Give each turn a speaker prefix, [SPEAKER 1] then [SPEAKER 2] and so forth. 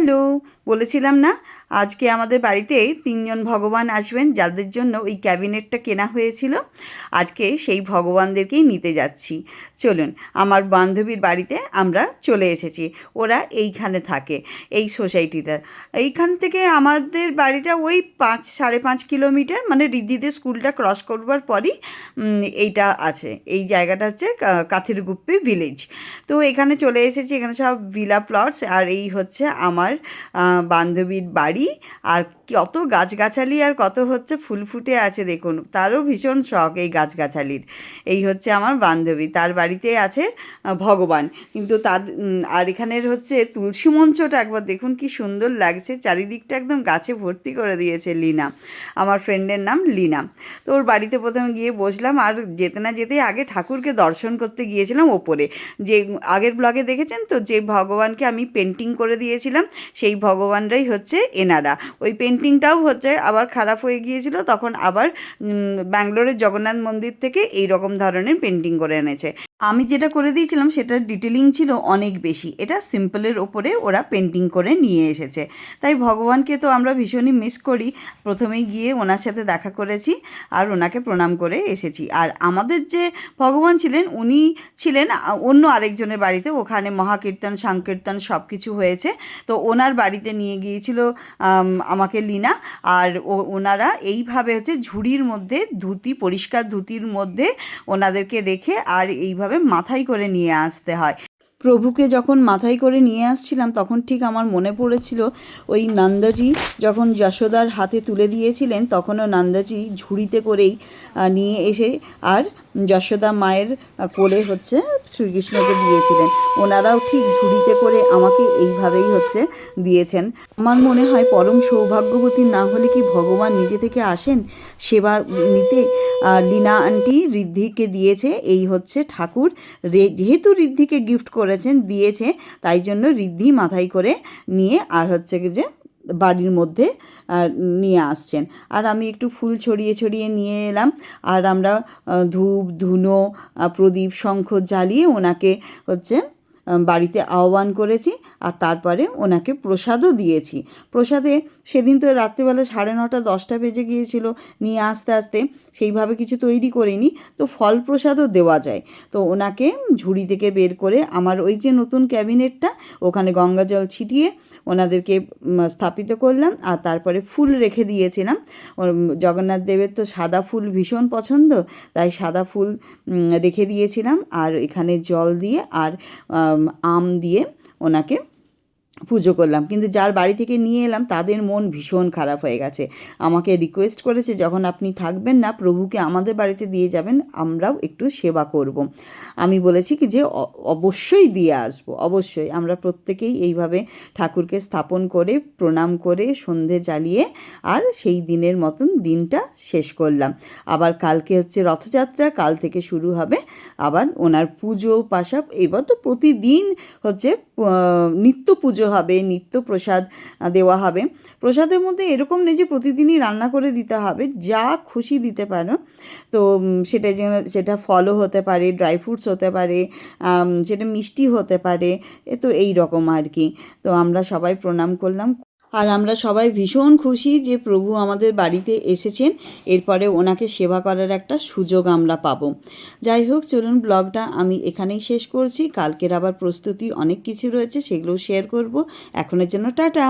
[SPEAKER 1] Hello, বলেছিলাম না আজকে আমাদের বাড়িতে ৩ জন ভগবান আসবেন, যাদের জন্য ওই ক্যাবিনেটটা কেনা হয়েছিল। আজকে সেই ভগবানদেরকেই নিতে যাচ্ছি। চলুন, আমার বান্ধবীর বাড়িতে আমরা চলে এসেছি। ওরা এইখানে থাকে, এই সোসাইটিতে। এইখান থেকে আমাদের বাড়িটা ওই ৫-৫.৫ কিলোমিটার, মানে ঋদ্ধিদের স্কুলটা ক্রস করবার পরই এইটা আছে। এই জায়গাটা হচ্ছে কাথিরগুপ্পি ভিলেজ। তো এখানে চলে এসেছি। এখানে সব ভিলা প্লটস, আর এই হচ্ছে আমার বান্ধবীর বাড়ি। আর কত গাছগাছালি আর কত হচ্ছে ফুল ফুটে আছে দেখুন, তারও ভীষণ শখ এই গাছগাছালির। এই হচ্ছে আমার বান্ধবী, তার বাড়িতে আছে ভগবান। কিন্তু তার আর এখানের হচ্ছে তুলসী মঞ্চটা একবার দেখুন কি সুন্দর লাগছে, চারিদিকটা একদম গাছে ভর্তি করে দিয়েছে লীনা, আমার ফ্রেন্ডের নাম লীনা। তো ওর বাড়িতে প্রথমে গিয়ে বসলাম, আর যেতে না যেতেই আগে ঠাকুরকে দর্শন করতে গিয়েছিলাম ওপরে। যে আগের ব্লগে দেখেছেন তো, যে ভগবানকে আমি পেন্টিং করে দিয়েছিলাম, সেই ভগবানরাই হচ্ছে এনারা। ওই পেন্টিংটাও হচ্ছে আবার খারাপ হয়ে গিয়েছিল, তখন আবার ব্যাঙ্গালোরের জগন্নাথ মন্দির থেকে এই রকম ধরনের পেন্টিং করে এনেছে। আমি যেটা করে দিয়েছিলাম সেটার ডিটেলিং ছিল অনেক বেশি, এটা সিম্পলের ওপরে ওরা পেন্টিং করে নিয়ে এসেছে। তাই ভগবানকে তো আমরা ভীষণই মিস করি। প্রথমেই গিয়ে ওনার সাথে দেখা করেছি আর ওনাকে প্রণাম করে এসেছি। আর আমাদের যে ভগবান ছিলেন, উনি ছিলেন অন্য আরেকজনের বাড়িতে, ওখানে মহাকীর্তন সংকীর্তন সব কিছু হয়েছে। তো ওনার বাড়িতে নিয়ে গিয়েছিল আমাকে লীনা। আর ওনারা এইভাবে হচ্ছে ঝুড়ির মধ্যে ধুতি, পরিষ্কার ধুতির মধ্যে ওনাদেরকে রেখে আর এইভাবে মাথায় করে নিয়ে আসতে হয়। প্রভুকে যখন মাথায় করে নিয়ে আসছিলাম, তখন ঠিক আমার মনে পড়েছিল ওই নন্দাজি যখন যশোদার হাতে তুলে দিয়েছিলেন, তখনও নন্দাজি ঝুড়িতে করেই নিয়ে এসে আর যশোদা মায়ের কোলে হচ্ছে শ্রীকৃষ্ণকে দিয়েছিলেন। ওনারাও ঠিক ঝুড়িতে করে আমাকে এইভাবেই হচ্ছে দিয়েছেন। আমার মনে হয় পরম সৌভাগ্যবতী না হলে কি ভগবান নিজে থেকে আসেন সেবা নিতে? লীনা আন্টি ঋদ্ধিকে দিয়েছে এই হচ্ছে ঠাকুর। যেহেতু ঋদ্ধিকে গিফট করেছেন, দিয়েছে, তাই জন্য ঋদ্ধি মাথায় করে নিয়ে আর হচ্ছে কি যে বাড়ির মধ্যে নিয়ে আসছেন। আর আমি একটু ফুল ছড়িয়ে ছড়িয়ে নিয়ে এলাম। আর আমরা ধূপ ধুনো প্রদীপ শঙ্খ জ্বালিয়ে ওনাকে হচ্ছে বাড়িতে আহ্বান করেছি। আর তারপরে ওনাকে প্রসাদও দিয়েছি। প্রসাদে সেদিন তো রাত্রিবেলা 9:30-10টা বেজে গিয়েছিল নিয়ে আসতে আসতে, সেইভাবে কিছু তৈরি করিনি। তো ফল প্রসাদও দেওয়া যায়। তো ওনাকে ঝুড়ি থেকে বের করে আমার ওই যে নতুন ক্যাবিনেটটা, ওখানে গঙ্গা জল ছিটিয়ে ওনাদেরকে স্থাপিত করলাম। আর তারপরে ফুল রেখে দিয়েছিলাম। জগন্নাথ দেবের তো সাদা ফুল ভীষণ পছন্দ, তাই সাদা ফুল রেখে দিয়েছিলাম। আর এখানে জল দিয়ে আর আম দিয়ে ওনাকে পুজো করলাম। কিন্তু যার বাড়ি থেকে নিয়ে এলাম তাদের মন ভীষণ খারাপ হয়ে গেছে। আমাকে রিকোয়েস্ট করেছে, যখন আপনি থাকবেন না প্রভুকে আমাদের বাড়িতে দিয়ে যাবেন, আমরাও একটু সেবা করব। আমি বলেছি কি যে অবশ্যই দিয়ে আসবো, অবশ্যই। আমরা প্রত্যেকেই এইভাবে ঠাকুরকে স্থাপন করে প্রণাম করে সন্ধে জ্বালিয়ে আর সেই দিনের মতন দিনটা শেষ করলাম। আবার কালকে হচ্ছে রথযাত্রা, কাল থেকে শুরু হবে আবার ওনার পুজো পাশা। এবার তো প্রতিদিন হচ্ছে নিত্য পুজো হবে, নিত্য প্রসাদ দেওয়া হবে। প্রসাদের মধ্যে এরকম নেই যে প্রতিদিনই রান্না করে দিতে হবে, যা খুশি দিতে পারো। তো সেটা ফলও হতে পারে, ড্রাই ফ্রুটস হতে পারে, সেটা মিষ্টি হতে পারে। তো এই রকম আর কি। তো আমরা সবাই প্রণাম করলাম। আর আমরা সবাই ভীষণ খুশি যে প্রভু আমাদের বাড়িতে এসেছেন। এরপরে ওনাকে সেবা করার একটা সুযোগ আমরা পাবো। যাই হোক, চলুন ব্লগটা আমি এখানেই শেষ করছি। কালকের আবার প্রস্তুতি অনেক কিছু রয়েছে, সেগুলোও শেয়ার করব। এখনের জন্য টাটা।